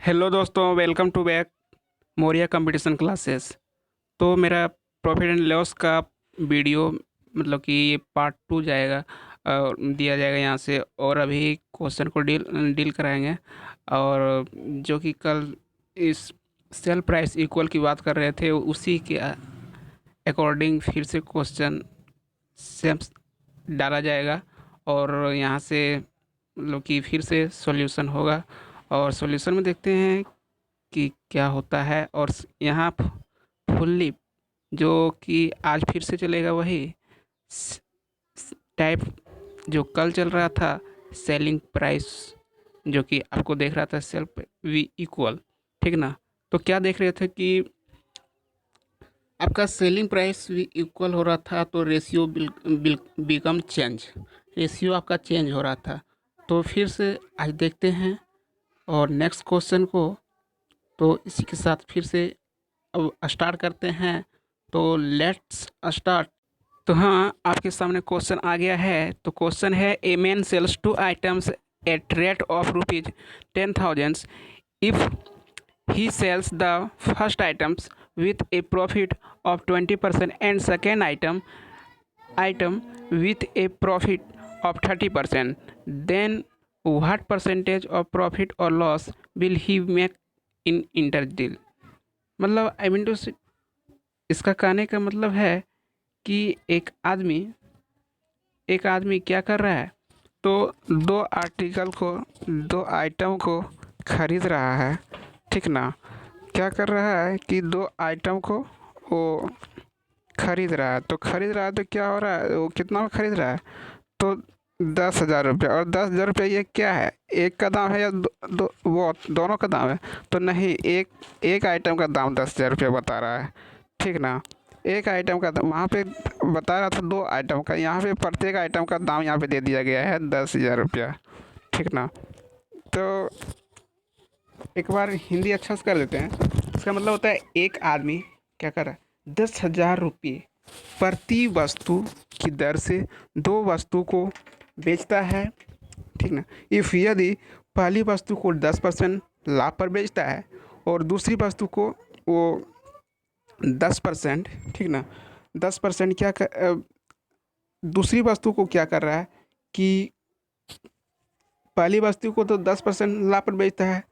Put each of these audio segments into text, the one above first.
Hello दोस्तों, welcome to back Maurya competition classes. तो मेरा प्रॉफिट एंड लॉस का वीडियो मतलब कि ये पार्ट टू जाएगा, दिया जाएगा यहाँ से। और अभी क्वेश्चन को डील डील कराएंगे। और जो कि कल इस सेल प्राइस इक्वल की बात कर रहे थे, उसी के अकॉर्डिंग फिर से क्वेश्चन सेम डाला जाएगा। और यहाँ से मतलब कि फिर से सॉल्यूशन होगा। और सॉल्यूशन में देखते हैं कि क्या होता है। और यहाँ फुल्ली जो कि आज फिर से चलेगा वही टाइप जो कल चल रहा था, सेलिंग प्राइस जो कि आपको देख रहा था सेल्फ वी इक्वल, ठीक ना। तो क्या देख रहे थे कि आपका सेलिंग प्राइस भी इक्वल हो रहा था, तो रेशियो बिकम चेंज, रेशियो आपका चेंज हो रहा था। तो फिर से आज देखते हैं और नेक्स्ट क्वेश्चन को। तो इसी के साथ फिर से अब स्टार्ट करते हैं। तो लेट्स स्टार्ट। तो हाँ, आपके सामने क्वेश्चन आ गया है। तो क्वेश्चन है, a man sells two items at rate of rupees 10,000 if he sells the first items with a profit of 20% and second item with a profit of 30%, then what percentage of profit or loss will he make in interdeal? मतलब I mean to, इसका कहने का मतलब है कि एक आदमी क्या कर रहा है। तो दो आइटम को खरीद रहा है, ठीक ना। क्या कर रहा है कि दो आइटम को वो खरीद रहा है। तो क्या हो रहा है, वो कितना में खरीद रहा है। तो 10,000 रुपये। और 10,000 रुपये ये क्या है, एक का दाम है या वो दोनों का दाम है। तो नहीं, एक आइटम का दाम 10,000 रुपये बता रहा है, ठीक ना। एक आइटम का दाम वहाँ पे बता रहा था, दो आइटम का। यहाँ पे प्रत्येक आइटम का दाम यहाँ पे दे दिया गया है 10,000 रुपया, ठीक ना। तो एक बार हिंदी अच्छा से कर लेते हैं। इसका मतलब होता है, एक आदमी क्या कर रहा है, 10,000 रुपये प्रति वस्तु की दर से दो वस्तु को बेचता है, ठीक ना। इफ यदि पहली वस्तु को 10% लाभ पर बेचता है और दूसरी वस्तु को वो 10%, ठीक ना। 10% दूसरी वस्तु को क्या कर रहा है कि पहली वस्तु को तो 10% लाभ पर बेचता है,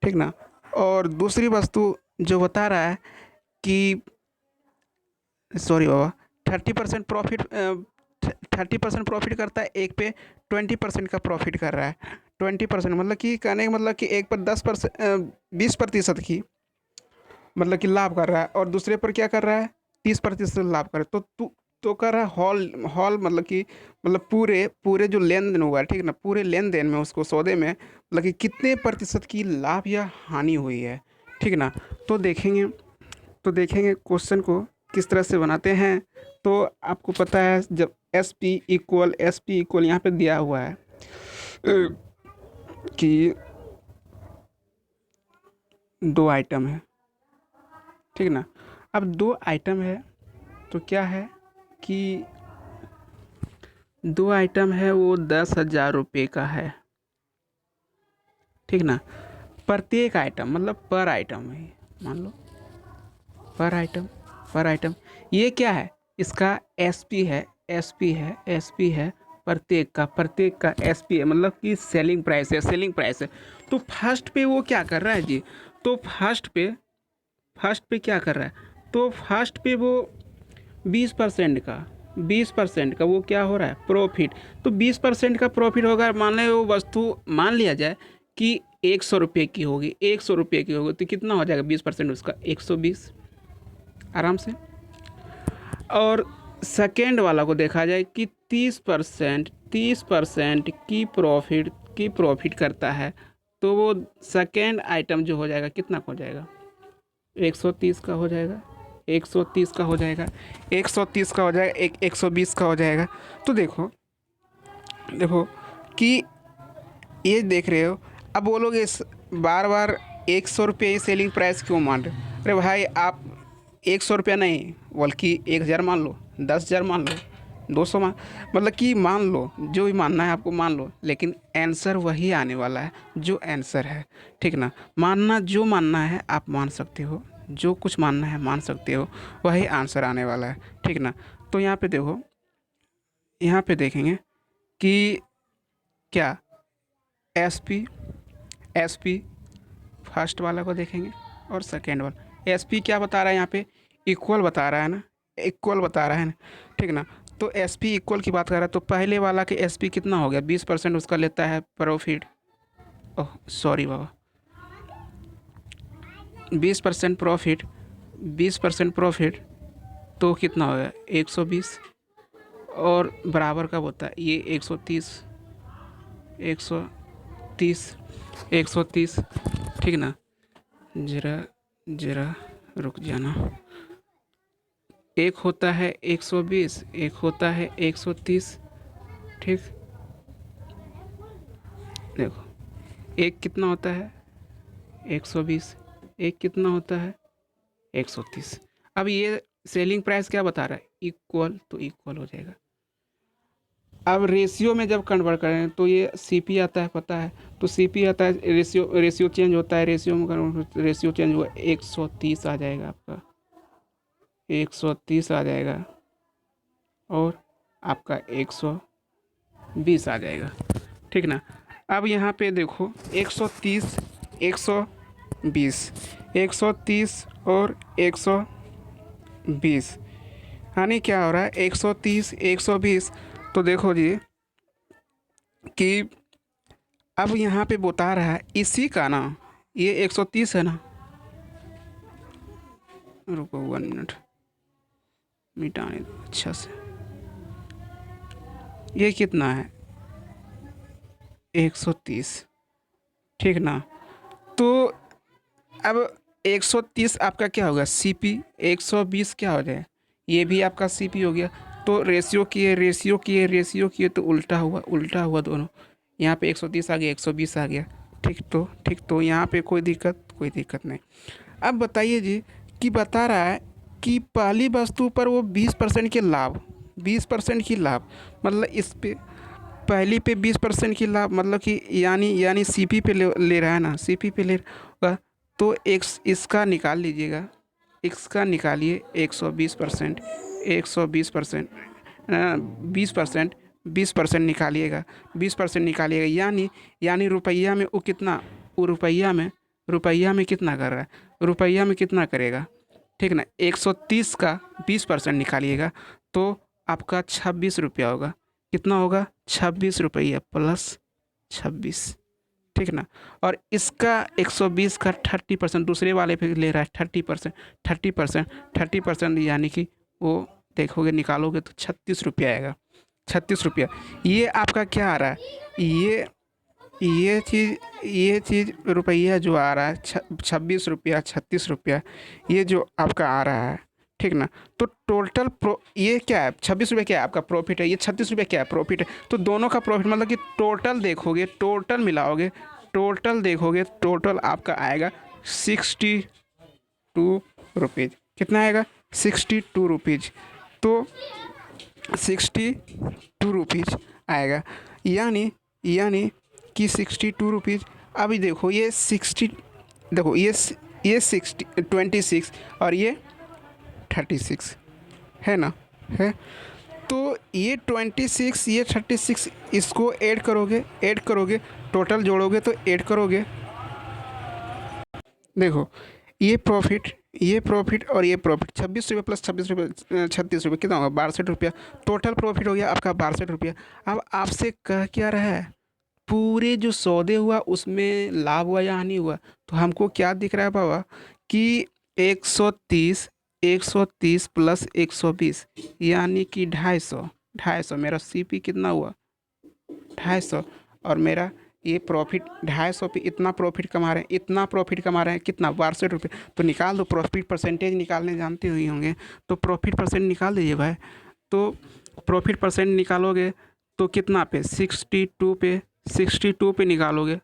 ठीक ना। और दूसरी वस्तु जो बता रहा है कि सॉरी बाबा, 30% प्रॉफिट करता है, एक पे 20% का प्रॉफिट कर रहा है। 20% मतलब कि कहने का मतलब कि एक पर 20% की मतलब कि लाभ कर रहा है, और दूसरे पर क्या कर रहा है, 30% लाभ कर रहा है। तो कर रहा है हॉल हॉल मतलब कि मतलब पूरे पूरे जो लेन देन हुआ है, ठीक ना। पूरे लेन देन में उसको सौदे में मतलब कि कितने प्रतिशत की लाभ या हानि हुई है, ठीक ना। तो देखेंगे क्वेश्चन को किस तरह से बनाते हैं। तो आपको पता है, जब एस पी इक्वल यहाँ पे दिया हुआ है कि दो आइटम है, ठीक ना। अब दो आइटम है तो क्या है कि दो आइटम है, वो 10,000 रुपये का है, ठीक ना। प्रत्येक आइटम मतलब पर आइटम है, मान लो पर आइटम ये क्या है, इसका एस पी है। प्रत्येक का एस पी है, मतलब कि सेलिंग प्राइस है। तो फर्स्ट पे वो क्या कर रहा है जी। तो फर्स्ट पे क्या कर रहा है, तो फर्स्ट पे वो 20% का वो क्या हो रहा है, प्रॉफिट। तो 20% का प्रॉफिट होगा। मान ले वो वस्तु, मान लिया जाए कि 100 रुपये की होगी, 100 रुपये की होगी, तो कितना हो जाएगा 20% उसका, 120 आराम से। और सेकेंड वाला को देखा जाए कि 30% की प्रॉफिट करता है। तो वो सेकेंड आइटम जो हो जाएगा, कितना का हो जाएगा, 130 का हो जाएगा, 130 का हो जाएगा, 130 का हो जाएगा, 120 का हो जाएगा। तो देखो कि ये देख रहे हो। अब बोलोगे बार बार 100 रुपये ही सेलिंग प्राइस क्यों मान रहे हो। अरे भाई, आप 100 रुपया नहीं बल्कि 1,000 मान लो, 10,000 मान लो, 200 मतलब कि मान लो, जो भी मानना है आपको मान लो, लेकिन आंसर वही आने वाला है जो आंसर है, ठीक ना। मानना जो मानना है आप मान सकते हो, जो कुछ मानना है मान सकते हो, वही आंसर आने वाला है, ठीक ना। तो यहाँ पे देखो, यहाँ पे देखेंगे कि क्या S P, S P first वाला को देखेंगे और सेकेंड वाला। एस पी क्या बता रहा है यहाँ पे, इक्वल बता रहा है ना, इक्वल बता रहा है ना, ठीक ना। तो एस पी इक्वल की बात कर रहा है, तो पहले वाला के एस पी कितना हो गया, 20% उसका लेता है प्रॉफिट। ओह सॉरी बाबा, 20% प्रॉफिट, 20% प्रॉफिट, तो कितना हो गया 120, और बराबर कब होता है ये 130, 130, 130, ठीक ना। जरा जरा रुक जाना, एक होता है 120, एक होता है 130, ठीक। देखो एक कितना होता है 120, एक कितना होता है 130। अब ये सेलिंग प्राइस क्या बता रहा है, इक्वल, तो इक्वल हो जाएगा। अब रेशियो में जब कन्वर्ट करें तो ये सीपी आता है, पता है, तो सीपी आता है, रेशियो रेशियो चेंज होता है, रेशियो में रेशियो चेंज हुआ 130 आ जाएगा आपका, 130 आ जाएगा, और आपका 120 आ जाएगा, ठीक ना। अब यहाँ पे देखो 130, 120, 130 और 120, यानी क्या हो रहा है 130, 120। तो देखो जी कि अब यहाँ पे बता रहा है इसी का ना, ये 130 है ना, रुको 1 मिनट मिटाने दो अच्छा से, ये कितना है 130, ठीक ना। तो अब 130 आपका क्या होगा सीपी, 120 क्या हो जाए, ये भी आपका सीपी हो गया। तो रेशियो किए, रेशियो किए, रेशियो किए, तो उल्टा हुआ, उल्टा हुआ दोनों, यहाँ पे 130 आ गया, 120 आ गया, ठीक। तो ठीक, तो यहाँ पे कोई दिक्कत, कोई दिक्कत नहीं। अब बताइए जी कि बता रहा है कि पहली वस्तु पर वो 20% के लाभ, 20% की लाभ, मतलब इस पे पहली पे 20% की लाभ, मतलब कि यानी सीपी पे ले रहा है ना, सीपी पे ले रहा, तो एक इसका निकाल लीजिएगा, इसका निकालिए 120%, 120%, 20%, 20% निकालिएगा, 20% निकालिएगा, यानी रुपया में वो कितना, वो रुपया में कितना कर रहा है, रुपया में कितना करेगा, ठीक ना। 130 का 20% निकालिएगा तो आपका 26 रुपया होगा, कितना होगा 26 रुपया प्लस 26, ठीक ना। और इसका 120 का 30% दूसरे वाले पे ले रहा है, 30%, 30%, 30%, यानी कि वो देखोगे निकालोगे तो 36 रुपया आएगा, 36 रुपया। ये आपका क्या आ रहा है, ये चीज़ रुपया जो आ रहा है 26 रुपया, 36 रुपया, ये जो आपका आ रहा है, ठीक ना। तो टोटल ये क्या है 26 रुपये, क्या है आपका प्रॉफिट है, ये 36 रुपये क्या है प्रॉफिट है। तो दोनों का प्रॉफिट मतलब कि टोटल देखोगे, टोटल मिलाओगे, टोटल देखोगे, टोटल आपका आएगा 62 रुपीज़। कितना आएगा 62 रुपीज़। तो 62 रुपीज़ आएगा, यानी कि 62 रुपीज़। अभी देखो ये 60, देखो ये 60, 26 और ये 36 है ना, है। तो ये 26, ये 36, इसको ऐड करोगे, टोटल जोड़ोगे तो ऐड करोगे, देखो ये प्रॉफिट और ये प्रॉफिट, 26 रुपये प्लस 26 रुपये, 36 रुपये, कितना होगा 62 रुपया। टोटल प्रॉफिट हो गया आपका 62 रुपया। अब आपसे कह क्या रहा है, पूरे जो सौदे हुआ उसमें लाभ हुआ या हानि हुआ। तो हमको क्या दिख रहा है बाबा कि 130, 130 प्लस 120, यानी कि 250, 250, मेरा सीपी कितना हुआ 250, और मेरा ये प्रॉफिट 250 पे इतना प्रॉफिट कमा रहे हैं, इतना प्रॉफिट कमा रहे हैं, कितना 62 रुपये। तो निकाल दो, प्रॉफिट परसेंटेज निकालने जानते हुए होंगे, तो प्रॉफिट परसेंट निकाल दीजिए भाई। तो प्रॉफिट परसेंट निकालोगे तो कितना पे 62 पे, 62 पे निकालोगे,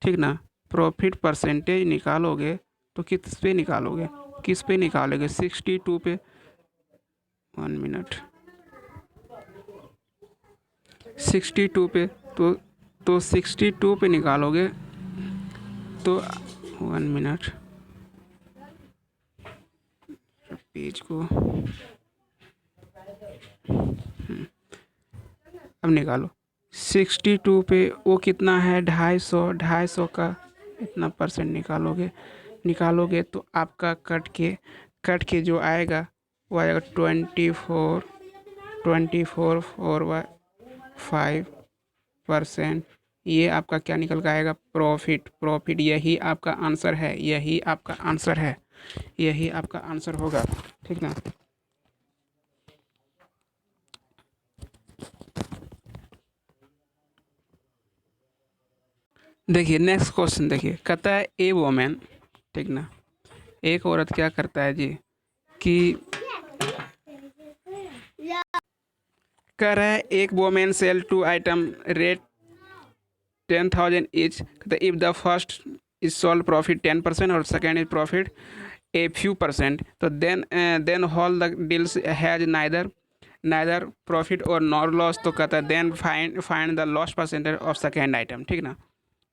ठीक ना। प्रॉफिट परसेंटेज निकालोगे तो किस पे निकालोगे, किस पे निकालोगे 62 पे, 1 मिनट, 62 पे, तो 62 पे निकालोगे तो 1 मिनट, पेज को अब निकालो। 62 पे वो कितना है, 250 का इतना परसेंट निकालोगे तो आपका कट के जो आएगा वो आएगा 24.5%। ये आपका क्या निकल के आएगा, प्रॉफिट। यही आपका आंसर है, यही आपका आंसर होगा, ठीक ना। देखिए नेक्स्ट क्वेश्चन, देखिए कहता है ए वोमेन, ठीक ना, एक औरत क्या करता है जी कि कह रहा है एक women sell 2 item rate 10,000 each, if the first is sold profit 10% और second is profit a few percent, तो then whole the deals has neither profit और नॉर लॉस, तो कहता है then find the loss percentage of second item, ठीक ना।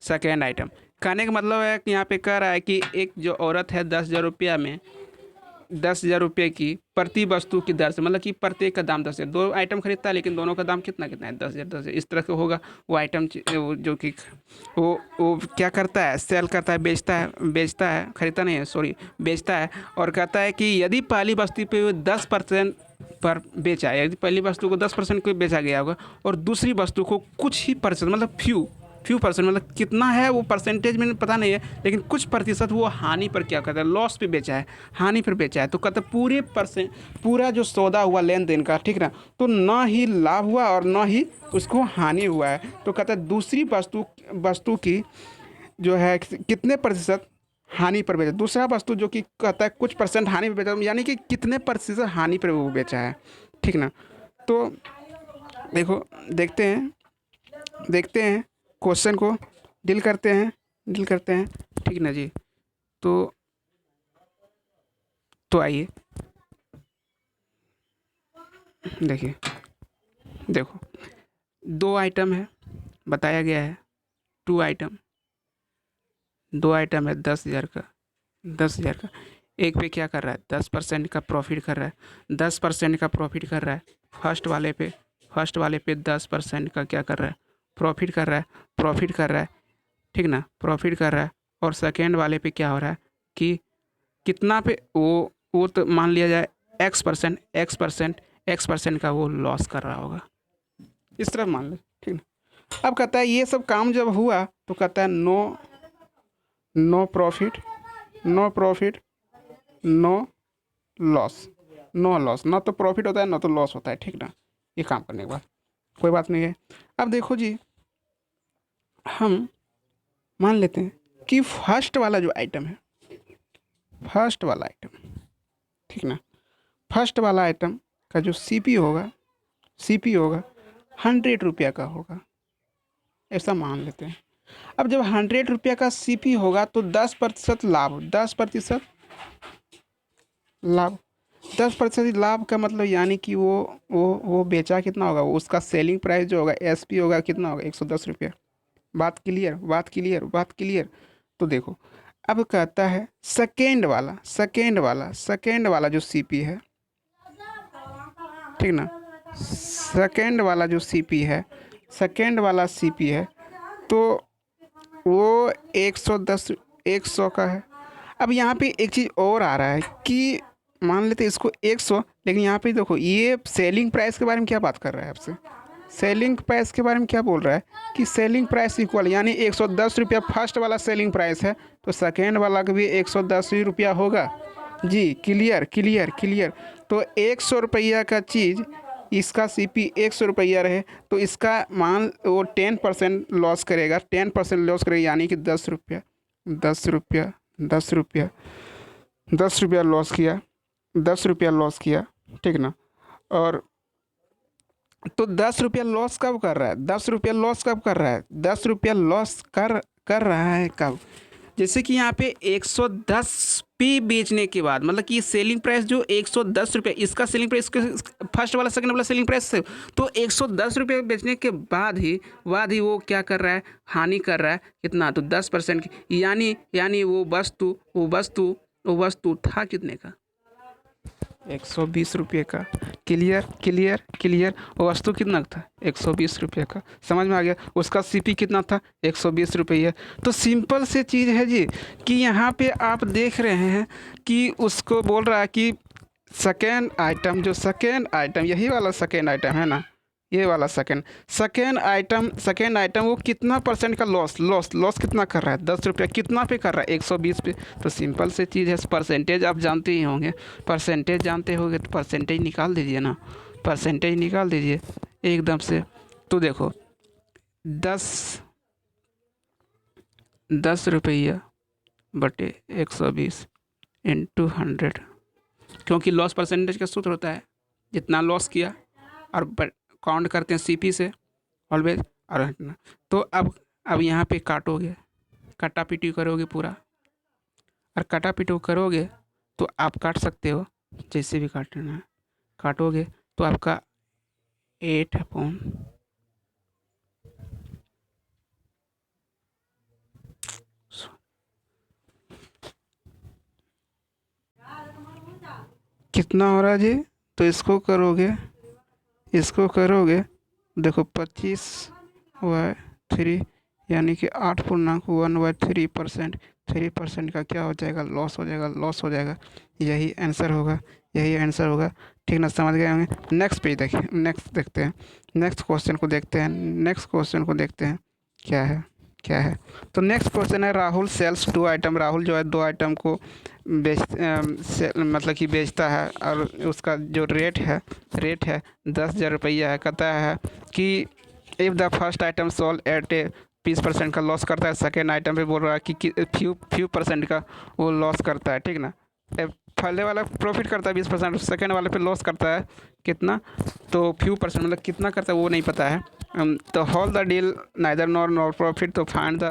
Second item कहने का मतलब है कि यहाँ पे कह रहा है कि एक जो औरत है 10,000 रुपया में 10,000 रुपये की प्रति वस्तु की दर से, मतलब कि प्रत्येक का दाम 10,000, दो आइटम खरीदता है लेकिन दोनों का दाम कितना कितना है, 10,000 इस तरह से होगा। वो आइटम जो कि वो क्या करता है, सेल करता है, बेचता है, खरीदता नहीं है, सॉरी, बेचता है। और कहता है कि यदि पहली वस्तु पे वो 10% पर बेचा है, यदि पहली वस्तु को 10% को बेचा गया होगा और दूसरी वस्तु को कुछ ही परसेंट, मतलब फ्यू परसेंट, मतलब कितना है वो परसेंटेज में पता नहीं है, लेकिन कुछ प्रतिशत वो हानि पर क्या करता है, लॉस पे बेचा है, हानि पर बेचा है, तो कहते पूरा जो सौदा हुआ लेन देन का, ठीक ना, तो ना ही लाभ हुआ और ना ही उसको हानि हुआ है। तो कहता है दूसरी वस्तु की जो है कितने प्रतिशत हानि पर बेचा, दूसरा वस्तु जो कि कहता है कुछ परसेंट हानि पर बेचा, यानी कि कितने प्रतिशत हानि पर वो बेचा है, ठीक ना। तो देखो देखते हैं क्वेश्चन को डील करते हैं, ठीक ना जी। तो आइए देखिए, देखो दो आइटम है, बताया गया है दो आइटम है 10,000 का। एक पे क्या कर रहा है, 10% का प्रॉफिट कर रहा है, 10% का प्रॉफिट कर रहा है। फर्स्ट वाले पे 10% का क्या कर रहा है, प्रॉफिट कर रहा है, ठीक ना, प्रॉफिट कर रहा है। और सेकेंड वाले पे क्या हो रहा है कि कितना पे वो तो मान लिया जाए X% का वो लॉस कर रहा होगा, इस तरह मान ले, ठीक ना। अब कहता है ये सब काम जब हुआ तो कहता है नो प्रॉफिट नो लॉस, ना तो प्रॉफिट होता है ना तो लॉस होता है, ठीक ना, ये काम करने के बाद कोई बात नहीं है। अब देखो जी, हम मान लेते हैं कि फर्स्ट वाला आइटम, ठीक ना, फर्स्ट वाला आइटम का जो सीपी होगा 100 रुपया का होगा, ऐसा मान लेते हैं। अब जब 100 रुपया का सीपी होगा तो 10% लाभ, 10% लाभ का मतलब यानी कि वो बेचा कितना होगा, उसका सेलिंग प्राइस जो होगा एसपी होगा कितना होगा, 110 रुपया। बात क्लियर। तो देखो अब कहता है सेकेंड वाला जो सीपी है, ठीक ना, सेकेंड वाला सीपी है तो वो 100 का है। अब यहाँ पे एक चीज़ और आ रहा है कि मान लेते इसको 100, लेकिन यहाँ पे देखो ये सेलिंग प्राइस के बारे में क्या बात कर रहा है आपसे, सेलिंग प्राइस के बारे में क्या बोल रहा है कि सेलिंग प्राइस इक्वल, यानी 110 रुपया फर्स्ट वाला सेलिंग प्राइस है तो सेकेंड वाला का भी 110 ही रुपया होगा जी। क्लियर। तो 100 रुपया का चीज़, इसका सीपी 100 रुपया रहे तो इसका मान वो 10% लॉस करेगा, यानी कि 10 रुपया, 10 रुपया लॉस किया, ठीक ना। और तो 10 रुपया लॉस कब कर रहा है, 10 रुपया लॉस कर रहा है कब, जैसे कि यहाँ पे 110 पे बेचने के बाद मतलब कि सेलिंग प्राइस जो 110 रुपये, इसका सेलिंग प्राइस फर्स्ट वाला सेकंड वाला सेलिंग प्राइस से तो 110 रुपये बेचने के बाद ही वो क्या कर रहा है, हानि कर रहा है कितना, तो 10% की, यानी वो वस्तु था कितने का, 120 रुपये का। Clear clear clear. वो वस्तु कितना था, 120 रुपये का। समझ में आ गया। उसका सीपी कितना था, 120 रुपये। तो सिंपल से चीज़ है जी कि यहाँ पे आप देख रहे हैं कि उसको बोल रहा है कि सेकेंड आइटम यही वाला सेकेंड आइटम है ना, ये वाला सेकेंड आइटम वो कितना परसेंट का लॉस कितना कर रहा है, 10 रुपया। कितना पे कर रहा है, 120 पे। तो सिंपल से चीज़ है, परसेंटेज आप जानते ही होंगे, परसेंटेज जानते होंगे तो परसेंटेज निकाल दीजिए ना, परसेंटेज निकाल दीजिए एकदम से। तो देखो 10 रुपया बटे 120 इंटू 100, क्योंकि लॉस परसेंटेज का सूत्र होता है जितना लॉस किया और काउंट करते हैं सीपी से ऑलवेज। और हटना तो अब यहाँ पे काटोगे, कटा पिटी करोगे पूरा, और कटा पिटी करोगे तो आप काट सकते हो जैसे भी काटना है। काटोगे तो आपका 8 कितना हो रहा है जी। तो इसको करोगे देखो 25/3 यानी कि 8.1/3%। 3% का क्या हो जाएगा, लॉस हो जाएगा। यही आंसर होगा। ठीक ना, समझ गए होंगे। नेक्स्ट पेज देखिए, नेक्स्ट देखते हैं, नेक्स्ट क्वेश्चन को देखते हैं क्या है। तो नेक्स्ट क्वेश्चन है, राहुल सेल्स 2 आइटम। राहुल जो है 2 आइटम को मतलब कि बेचता है, और उसका जो रेट है 10,000 रुपया है। कहता है कि if the first item sold at 20% का लॉस करता है, सेकेंड आइटम पे बोल रहा है कि फ्यू परसेंट का वो लॉस करता है। ठीक ना, पहले वाला प्रॉफिट करता है 20%, सेकेंड वाले पे लॉस करता है कितना, तो फ्यू परसेंट मतलब कितना करता है वो नहीं पता है। तो whole the deal neither nor profit. तो find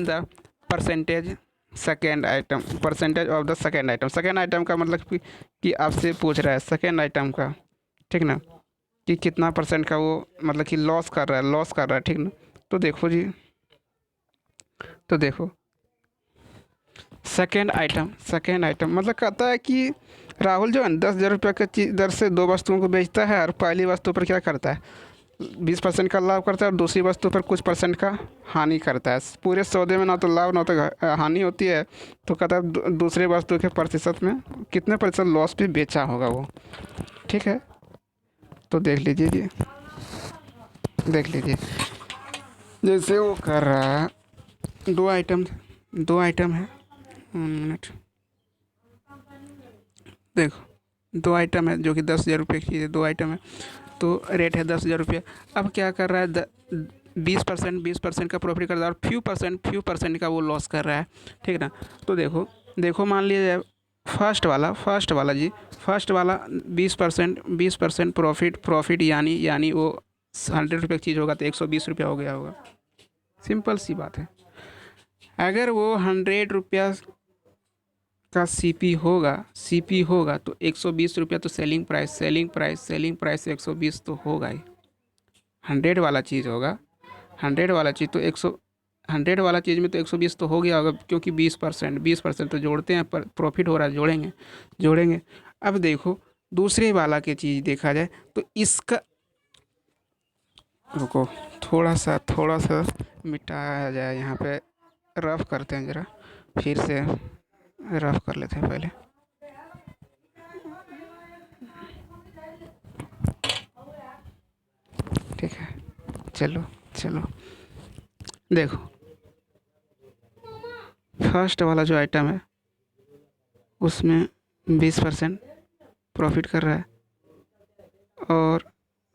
the percentage percentage of the second item. Second item का मतलब कि आपसे पूछ रहा है सेकेंड आइटम का, ठीक ना, कि कितना परसेंट का वो मतलब कि लॉस कर रहा है। ठीक ना, तो देखो जी, तो देखो सेकेंड आइटम मतलब कहता है कि राहुल जो है 10,000 रुपये का दर से 2 वस्तुओं को बेचता है, और पहली वस्तु पर क्या करता है, 20% का लाभ करता है, और दूसरी वस्तु पर कुछ परसेंट का हानि करता है। पूरे सौदे में ना तो लाभ ना तो हानि होती है। तो कहता है दूसरे वस्तु के प्रतिशत में कितने प्रतिशत लॉस पे बेचा होगा वो। ठीक है, तो देख लीजिए जैसे वो कर रहा है, 2 आइटम है। 1 मिनट, देखो 2 आइटम है जो कि 10,000 रुपये की चीज़ है। 2 आइटम है तो रेट है 10,000 रुपये। अब क्या कर रहा है, 20% का प्रॉफिट कर रहा है, और फ्यू परसेंट का वो लॉस कर रहा है। ठीक ना, तो देखो मान लीजिए फर्स्ट वाला 20% प्रॉफिट यानी वो 100 रुपये की चीज़ होगा तो 120 रुपया हो गया होगा। सिंपल सी बात है। अगर वो 100 रुपया का सीपी होगा तो 120 रुपया तो सेलिंग प्राइस 120 तो होगा ही। 100 वाला चीज़ होगा, 100 वाला चीज़ तो 100 वाला चीज़ में तो 120 तो हो गया होगा, क्योंकि 20% तो जोड़ते हैं, पर प्रॉफिट हो रहा है, जोड़ेंगे। अब देखो दूसरे वाला की चीज़ देखा जाए तो इसका, रुको थोड़ा सा मिटाया जाए, यहाँ पे रफ करते हैं ज़रा, फिर से रफ कर लेते हैं पहले। ठीक है, चलो देखो फर्स्ट वाला जो आइटम है उसमें 20% प्रॉफिट कर रहा है, और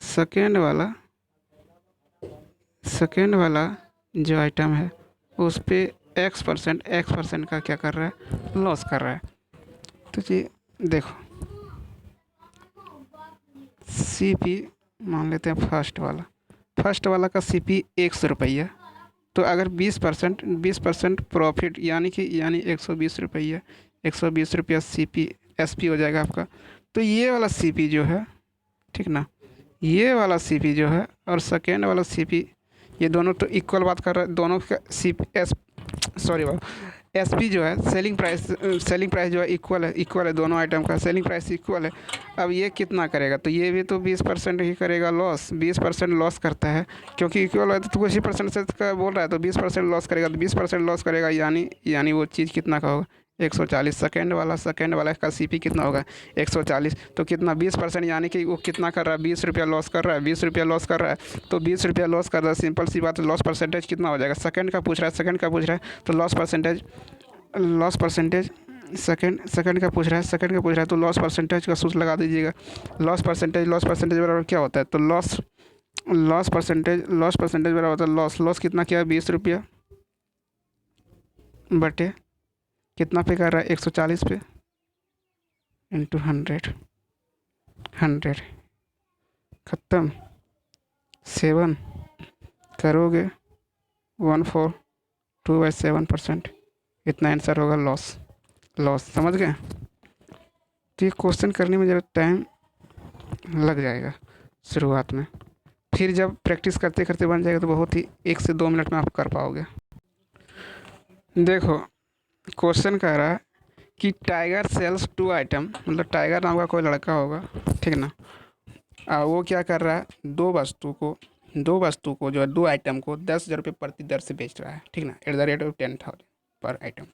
सेकेंड वाला जो आइटम है उस पर एक्स परसेंट का क्या कर रहा है, लॉस कर रहा है। तो जी देखो सीपी मान लेते हैं फर्स्ट वाला का सीपी 100 रुपया, तो अगर 20% प्रॉफिट यानी 120 रुपये, 120 रुपया SP हो जाएगा आपका। तो ये वाला CP जो है, ठीक ना, ये वाला CP जो है और सेकेंड वाला CP, ये दोनों तो इक्वल बात कर रहा है, दोनों का सॉरी SP जो है सेलिंग प्राइस जो है इक्वल है दोनों आइटम का सेलिंग प्राइस इक्वल है। अब ये कितना करेगा, तो ये भी तो 20% ही करेगा लॉस, 20% लॉस करता है, क्योंकि इक्वल है तो कुछ ही परसेंट से का बोल रहा है, तो 20% लॉस करेगा, तो 20% लॉस करेगा, यानी वो चीज़ कितना का होगा 140। सेकेंड वाला का CP कितना होगा 140, तो कितना 20%, यानी कि वो कितना कर रहा है 20 रुपया लॉस कर रहा है, 20 रुपया लॉस कर रहा है, तो 20 रुपया लॉस कर रहा है, सिंपल सी बात है। लॉस परसेंटेज कितना हो जाएगा, सेकंड का पूछ रहा है, तो लॉस परसेंटेज सेकंड का पूछ रहा है, तो लॉस परसेंटेज का सूत्र लगा दीजिएगा। लॉस परसेंटेज बराबर क्या होता है, तो लॉस परसेंटेज बराबर होता है लॉस कितना, क्या है 20 रुपया बटे कितना पे कर रहा है 140 पे इंटू 100 ख़त्म। 7 करोगे 142/7%, इतना आंसर होगा लॉस। समझ गए। तो ये क्वेश्चन करने में ज़रा टाइम लग जाएगा शुरुआत में, फिर जब प्रैक्टिस करते करते बन जाएगा तो बहुत ही 1 से 2 मिनट में आप कर पाओगे। देखो क्वेश्चन कह रहा है कि टाइगर सेल्स 2 आइटम, मतलब टाइगर नाम का कोई लड़का होगा, ठीक ना, वो क्या कर रहा है, दो वस्तु को जो है 2 आइटम को 10,000 रुपये प्रति दर से बेच रहा है, ठीक ना, @ 10,000 पर आइटम।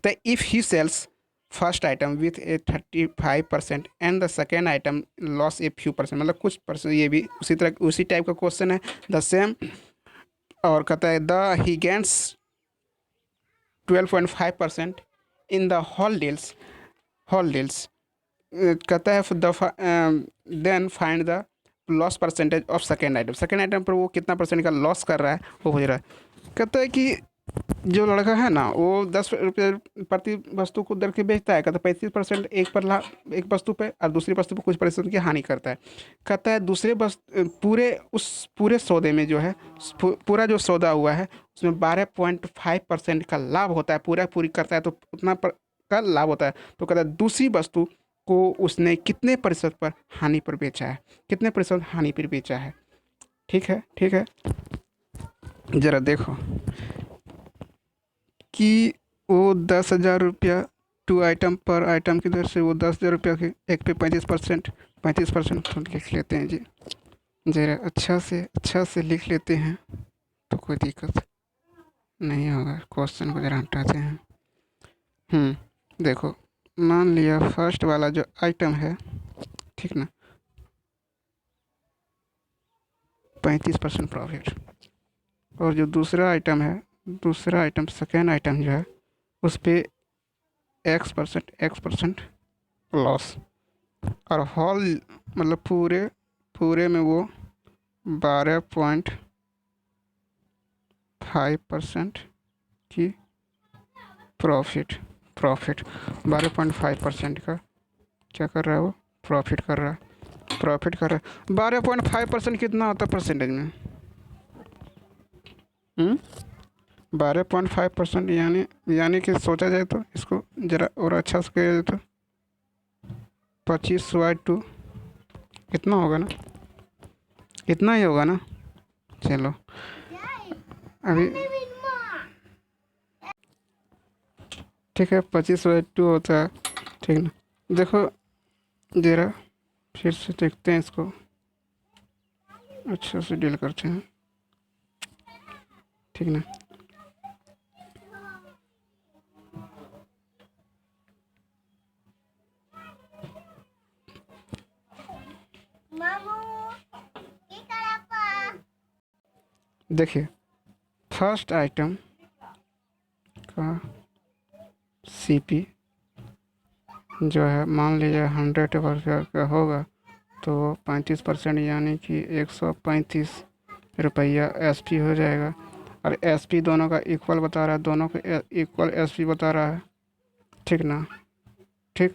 तो if he sells first item with a 35% and the second item loss a few percent, मतलब कुछ परसेंट, ये भी उसी टाइप का क्वेश्चन है, द सेम। और कहता है the he gains 12.5% in the whole deals, कहता है then find the loss percentage of second item पर वो कितना परसेंट का लॉस कर रहा है वो पूछ रहा है। कहता है कि जो लड़का है ना वो 10 रुपये प्रति वस्तु को दर के बेचता है, कहता है 35% एक वस्तु पे और दूसरी वस्तु पे कुछ % की हानि करता है। कहता है दूसरे वस्तु पूरे सौदे में जो है, पूरा जो सौदा हुआ है उसमें 12.5% का लाभ होता है, पूरी करता है तो उतना का लाभ होता है। तो कहता है दूसरी वस्तु को उसने कितने % पर हानि पर बेचा है, कितने % हानि पर बेचा है। ठीक है ज़रा देखो कि वो 10,000 रुपया 2 आइटम पर आइटम की दर से वो 10,000 रुपया के एक पे 35% तो लिख लेते हैं जी, ज़रा अच्छा से लिख लेते हैं तो कोई दिक्कत नहीं होगा। क्वेश्चन को ज़रा हटाते हैं। देखो मान लिया फर्स्ट वाला जो आइटम है, ठीक ना, 35% प्रॉफिट, और जो दूसरा आइटम सेकेंड आइटम जो है उस पर X% लॉस, और होल मतलब पूरे में वो 12.5% की प्रॉफिट 12.5% का क्या कर रहा है वो प्रॉफिट कर रहा है। 12.5% कितना होता है परसेंटेज में, 12.5% यानी कि सोचा जाए तो इसको ज़रा और अच्छा से किया जाए तो 25/2 इतना होगा ना, इतना ही होगा ना। चलो अभी ठीक है 25/2 होता है, ठीक ना। देखो ज़रा फिर से देखते हैं इसको, अच्छा से डील करते हैं, ठीक ना। देखिए फर्स्ट आइटम का CP जो है मान लीजिए 100 रुपये का होगा तो 35% यानी कि 135 रुपया SP हो जाएगा, और SP दोनों का इक्वल बता रहा है, दोनों का इक्वल SP बता रहा है, ठीक ना। ठीक,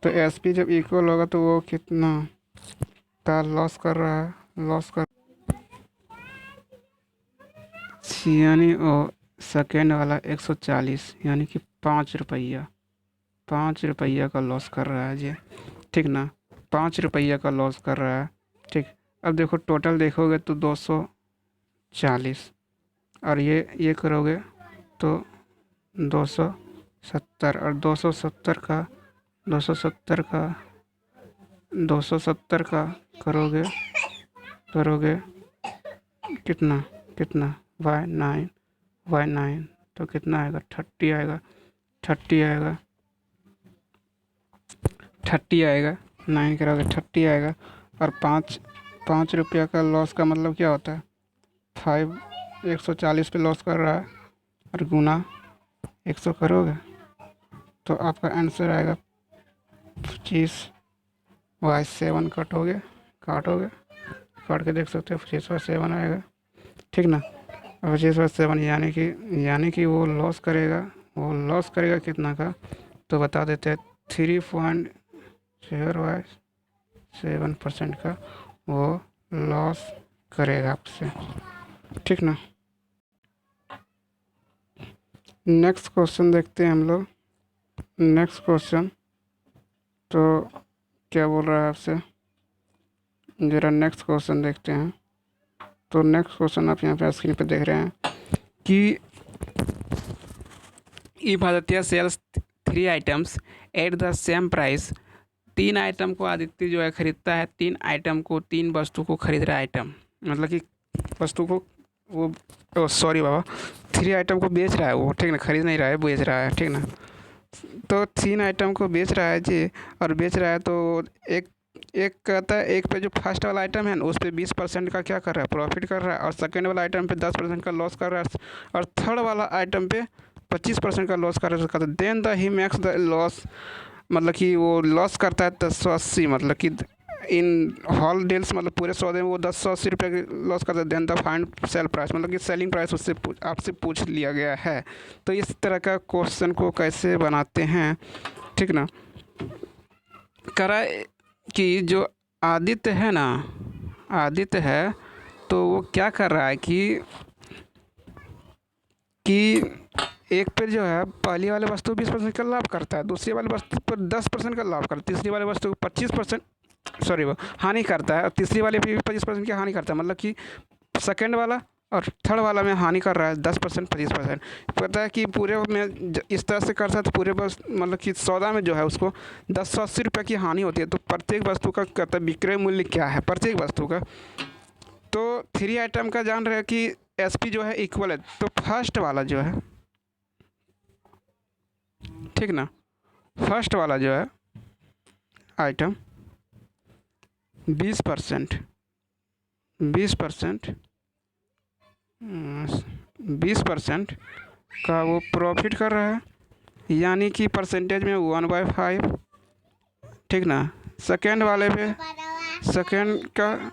तो SP जब इक्वल होगा तो वो कितना का लॉस कर रहा है, यानी वो सेकेंड वाला 140 यानी कि 5 रुपया, 5 रुपया का लॉस कर रहा है जी। ठीक ना, 5 रुपया का लॉस कर रहा है। ठीक, अब देखो टोटल देखोगे तो 240, और ये करोगे तो 270, और 270 का करोगे करोगे कितना कितना y9 तो कितना आएगा, 30 आएगा, 30 आएगा, 30 आएगा, 9 करोगे 30 आएगा। और 5 रुपया का लॉस का मतलब क्या होता है, 140 पे लॉस कर रहा है, और गुना 100 करोगे तो आपका आंसर आएगा 25/7। काटोगे काट के देख सकते हो, 25/7 आएगा। ठीक ना, 25/7 यानी कि वो लॉस करेगा कितना का, तो बता देते हैं 3.07% का वो लॉस करेगा आपसे। ठीक ना, नेक्स्ट क्वेश्चन देखते हैं हम लोग। नेक्स्ट क्वेश्चन तो क्या बोल रहा है आपसे, ज़रा नेक्स्ट क्वेश्चन देखते हैं। तो नेक्स्ट क्वेश्चन आप यहाँ पे स्क्रीन पे देख रहे हैं कि if Aditya sells 3 items at the same price. 3 item को आदित्य जो है खरीदता है, 3 आइटम को, 3 वस्तु को खरीद रहा है। आइटम मतलब कि वस्तु को वो सॉरी बाबा, 3 आइटम को बेच रहा है वो। ठीक ना, खरीद नहीं रहा है, बेच रहा है। ठीक ना, तो 3 आइटम को बेच रहा है जी, और बेच रहा है तो एक एक कहता है, एक पे जो फर्स्ट वाला आइटम है ना उस पे 20% का क्या कर रहा है, प्रॉफिट कर रहा है, और सेकेंड वाला आइटम पे 10% का लॉस कर रहा है, और थर्ड वाला आइटम पे 25% का लॉस कर रहा है। Then the he makes the loss, मतलब कि वो लॉस करता है 1080, मतलब कि इन हॉल डील्स, मतलब पूरे सौदे में वो 1080 रुपये की लॉस करता है। Then the find sell price, मतलब कि सेलिंग प्राइस उससे आपसे पूछ लिया गया है। तो इस तरह का क्वेश्चन को कैसे बनाते हैं, ठीक ना, करा कि जो आदित्य है ना, आदित्य है तो वो क्या कर रहा है कि एक पे जो है पहली वाले वस्तु 20% का लाभ करता है, दूसरी वाली वस्तु पर 10% का लाभ करता है, तीसरी वाली वस्तु को 25% सॉरी वो हानि करता है, और तीसरी वाले पे भी 25% की हानि करता है। मतलब कि सेकेंड वाला और थर्ड वाला में हानि कर रहा है 10%, 25%। पता है कि पूरे में इस तरह से करता है तो पूरे बस मतलब कि सौदा में जो है उसको 1080 रुपये की हानि होती है। तो प्रत्येक वस्तु का कहता है विक्रय मूल्य क्या है प्रत्येक वस्तु का। तो 3 आइटम का जान रहे हैं कि एसपी जो है इक्वल है, तो फर्स्ट वाला जो है, ठीक ना, फर्स्ट वाला जो है आइटम 20% 20% का वो प्रॉफिट कर रहा है, यानी कि परसेंटेज में 1/5। ठीक ना, सेकेंड वाले पे सेकेंड का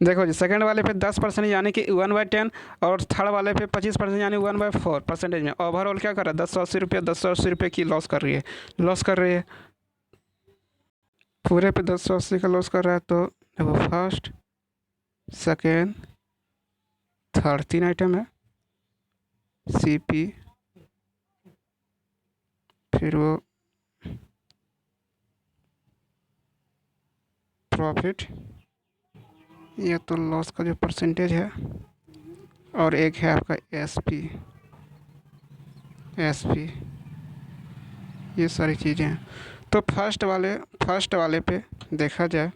देखो जी, सेकेंड वाले पे 10% यानी कि 1/10, और थर्ड वाले पे 25% यानी 1/4 परसेंटेज में। ओवरऑल क्या कर रहा है, 1080 रुपये की लॉस कर रही है पूरे पे 1080 का लॉस कर रहा है। तो देखो फर्स्ट सेकेंड थर्ड 3 आइटम है, सीपी, फिर वो प्रॉफिट, ये तो लॉस का जो परसेंटेज है, और एक है आपका एसपी, ये सारी चीज़ें हैं। तो फर्स्ट वाले पे देखा जाए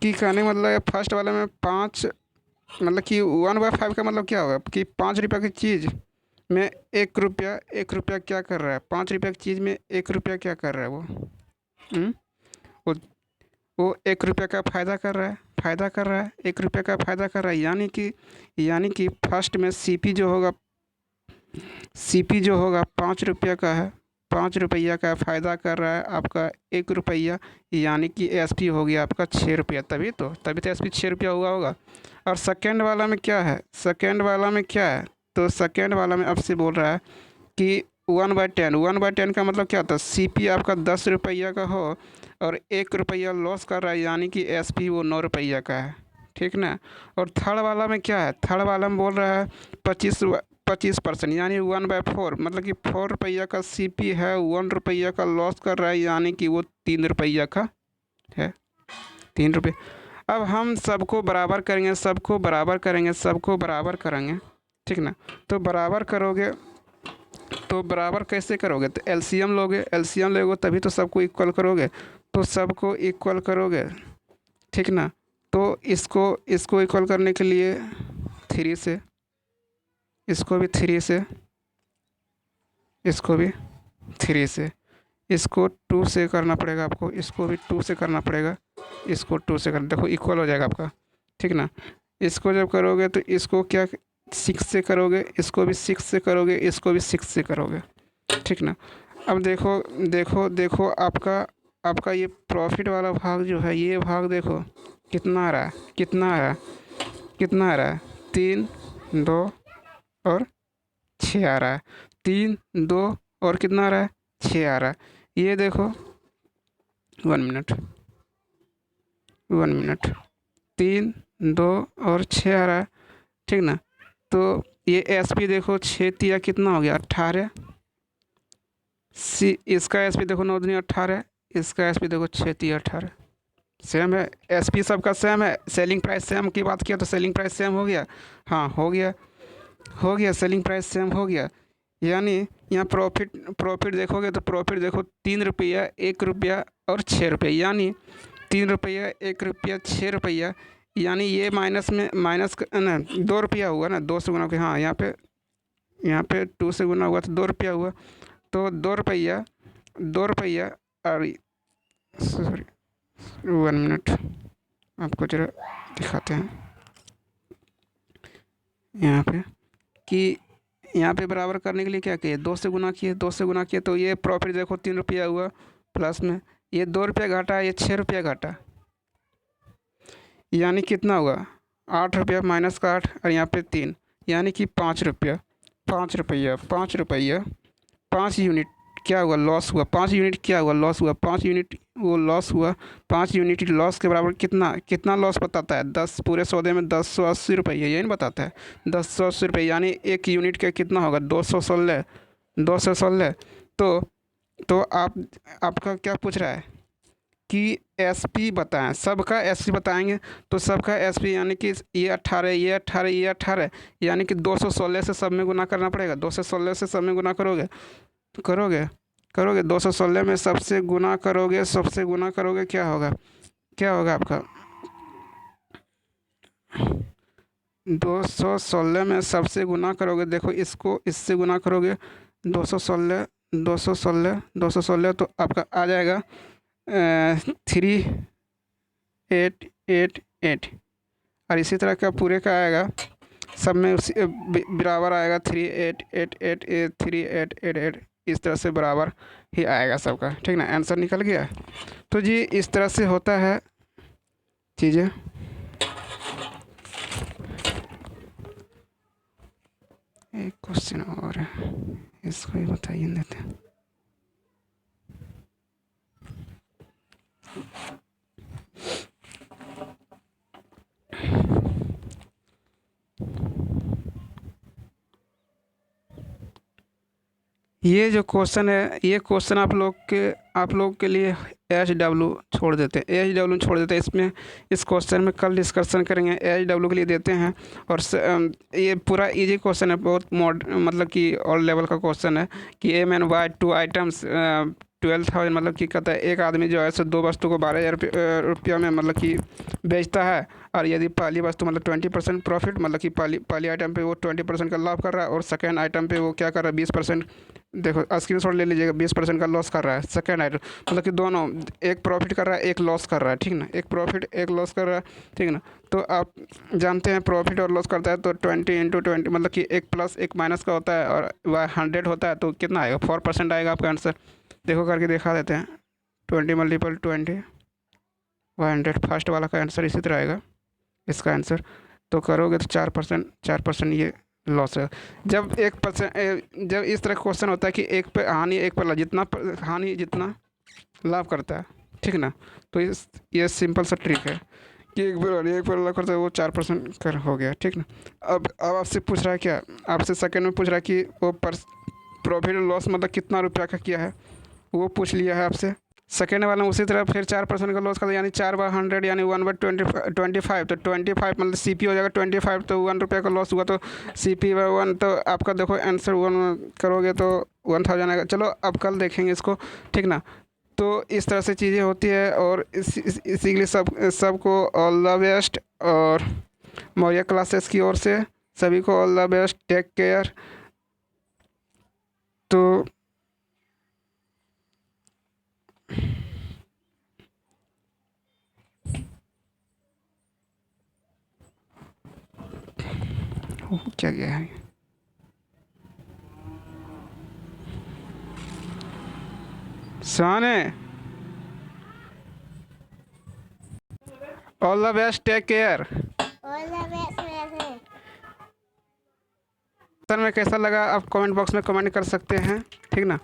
कि कहने का मतलब है फर्स्ट वाले में 5, मतलब कि 1/5 का मतलब क्या होगा कि 5 रुपये की चीज़ में 1 रुपया क्या कर रहा है, 5 रुपये की चीज़ में 1 रुपया क्या कर रहा है हुँ? वो वो 1 रुपया का फ़ायदा कर रहा है, 1 रुपये का फ़ायदा कर रहा है। यानी कि फर्स्ट में सीपी जो होगा 5 रुपये का है, 5 रुपया का फ़ायदा कर रहा है आपका 1 रुपया, यानी कि एसपी हो गया आपका 6 रुपया। तभी तो एसपी 6 रुपया हुआ होगा। और सेकेंड वाला में क्या है, तो सेकेंड वाला में आपसे बोल रहा है कि 1/10 का मतलब क्या होता है, सीपी आपका 10 रुपया का हो और 1 रुपया लॉस कर रहा है, यानी कि एसपी वो 9 रुपया का है। ठीक ना। और थर्ड वाला में क्या है, थर्ड वाला में बोल रहा है 25% यानी 1/4, मतलब कि 4 रुपया का सीपी है, 1 रुपया का लॉस कर रहा है, यानी कि वो 3 रुपया का है, 3 रुपये। अब हम सबको बराबर करेंगे, सबको बराबर करेंगे, सबको बराबर करेंगे, ठीक ना। तो बराबर करोगे तो बराबर कैसे करोगे, तो एलसीएम लोगे, एलसीएम लोगे तभी तो सबको इक्वल करोगे, तो सबको इक्वल करोगे, ठीक ना। तो इसको इसको इक्वल करने के लिए 3 से, इसको भी 3 से, इसको भी 3 से, इसको 2 से करना पड़ेगा आपको, इसको भी 2 से करना पड़ेगा, इसको 2 से करना, देखो इक्वल हो जाएगा आपका, ठीक ना। इसको जब करोगे तो इसको क्या 6 से करोगे, इसको भी 6 से करोगे, इसको भी 6 से करोगे, ठीक ना। अब देखो देखो देखो आपका आपका ये प्रॉफिट वाला भाग जो है, ये भाग देखो कितना आ रहा है, कितना आ रहा है, कितना आ रहा है, 3, 2 और 6 आ रहा है, 3, 2 और कितना आ रहा है, 6 आ रहा है। ये देखो 1 मिनट, 1 मिनट, 3, 2 और 6 आ रहा है, ठीक ना। तो ये एसपी देखो 6 तिया कितना हो गया, 18, सी इसका एसपी देखो 9 दूनी 18, इसका एसपी देखो 6 तिया 18, सेम है, एसपी सबका सेम है। सेलिंग प्राइस सेम की बात किया तो सेलिंग प्राइस सेम हो गया, हाँ हो गया, हो गया, सेलिंग प्राइस सेम हो गया। यानी यहाँ प्रॉफिट प्रॉफिट देखोगे तो प्रॉफिट देखो 3 रुपया, 1 रुपया और 6 रुपये, यानी 3 रुपया, 1 रुपया, 6 रुपया, यानी ये माइनस में माइनस ना 2 रुपया हुआ ना, 2 से गुना के, हाँ यहाँ पे 2 से गुना हुआ तो 2 रुपया हुआ, तो 2 रुपया, 2 रुपया और सॉरी 1 मिनट आपको जरा दिखाते हैं यहाँ पे कि यहाँ पे बराबर करने के लिए क्या किए, 2 से गुना किए, 2 से गुना किए तो ये प्रॉफिट देखो 3 रुपया हुआ, प्लस में ये 2 रुपया घाटा, ये 6 रुपया घाटा, यानी कितना हुआ 8 रुपया माइनस का 8 और यहाँ पे 3, यानी कि 5 रुपया, 5 रुपया, 5 रुपया, 5 यूनिट क्या हुआ, लॉस हुआ, 5 यूनिट क्या हुआ, लॉस हुआ, 5 यूनिट वो लॉस हुआ। 5 यूनिट लॉस के बराबर कितना कितना लॉस बताता है, 10 पूरे सौदे में 1080 रुपये, यही नहीं बताता है, 1080 रुपये, यानी 1 यूनिट का कितना होगा, 216, 216। तो आपका क्या पूछ रहा है कि एसपी बताएं, सबका एसपी बताएंगे, तो सबका एसपी यानी कि ये 18, ये 18, ये 18, यानी कि 216 से सब में गुना करना पड़ेगा, 216 से सब में गुना करोगे, करोगे करोगे 216 में सबसे गुना करोगे, सबसे गुना करोगे, क्या होगा, क्या होगा आपका 216 में सबसे गुना करोगे, देखो इसको इससे गुना करोगे, 216, 216, 216, तो आपका आ जाएगा 3888, और इसी तरह का पूरे का आएगा, सब में उसी बराबर आएगा 3888, 3888, इस तरह से बराबर ही आएगा सबका, ठीक ना। आंसर निकल गया। तो जी इस तरह से होता है चीज़ें। एक क्वेश्चन और है, इसको ही बताइए देते हैं। ये जो क्वेश्चन है, ये क्वेश्चन आप लोग के लिए HW छोड़ देते हैं, HW छोड़ देते हैं, इसमें इस क्वेश्चन में कल डिस्कशन करेंगे, HW के लिए देते हैं। और ये पूरा इजी क्वेश्चन है, बहुत मतलब कि ऑल लेवल का क्वेश्चन है कि M and Y 2 आइटम्स 12,000, मतलब कि कहता है एक आदमी जो है सो 2 वस्तु को 12,000 रुपया में मतलब कि बेचता है, और यदि पहली वस्तु मतलब 20% प्रॉफिट, मतलब कि पहली आइटम पे वो 20% का लाभ कर रहा है, और सेकेंड आइटम पे वो क्या कर रहा है 20%, देखो स्क्रीनशॉट ले लीजिएगा, 20% का लॉस कर रहा है सेकेंड आइटम, मतलब कि दोनों, एक प्रॉफिट कर रहा है, एक लॉस कर रहा है, ठीक ना, एक प्रॉफिट एक लॉस कर रहा है, ठीक ना। तो आप जानते हैं प्रॉफिट और लॉस करता है तो 20 × 20, मतलब कि एक प्लस एक माइनस का होता है, और वह 100 होता है, तो कितना आएगा 4% आएगा आपका आंसर। देखो करके दिखा देते हैं, 20 × 20 100, फर्स्ट वाला का आंसर इसी तरह आएगा इसका आंसर। तो करोगे तो 4% ये लॉस है। जब 1%, जब इस तरह क्वेश्चन होता है कि एक पे हानि एक पे लाभ, जितना हानि जितना लाभ करता है, ठीक ना। तो ये सिंपल सा ट्रिक है कि एक बार लॉक करते वो 4% कर हो गया, ठीक ना। अब आपसे पूछ रहा है क्या, आपसे सेकंड में पूछ रहा है कि वो पर प्रॉफिट लॉस मतलब कितना रुपया का किया है, वो पूछ लिया है आपसे। सेकेंड वाला में उसी तरह फिर 4% का लॉस कर, यानी 4/100 यानी 1/25, तो 25 मतलब CP हो जाएगा 25, तो 1 रुपये का लॉस हुआ, तो CP/1 तो आपका देखो आंसर 1 करोगे तो 1000 आएगा। चलो अब कल देखेंगे इसको, ठीक ना। तो इस तरह से चीज़ें होती है, और इसी के लिए सबको ऑल द बेस्ट। और मौर्य क्लासेस की ओर से सभी को all the best, take care. तो क्या गया है, Shaan, all the best, take care. All the best. Sir में कैसा लगा आप कमेंट बॉक्स में कमेंट कर सकते हैं, ठीक ना।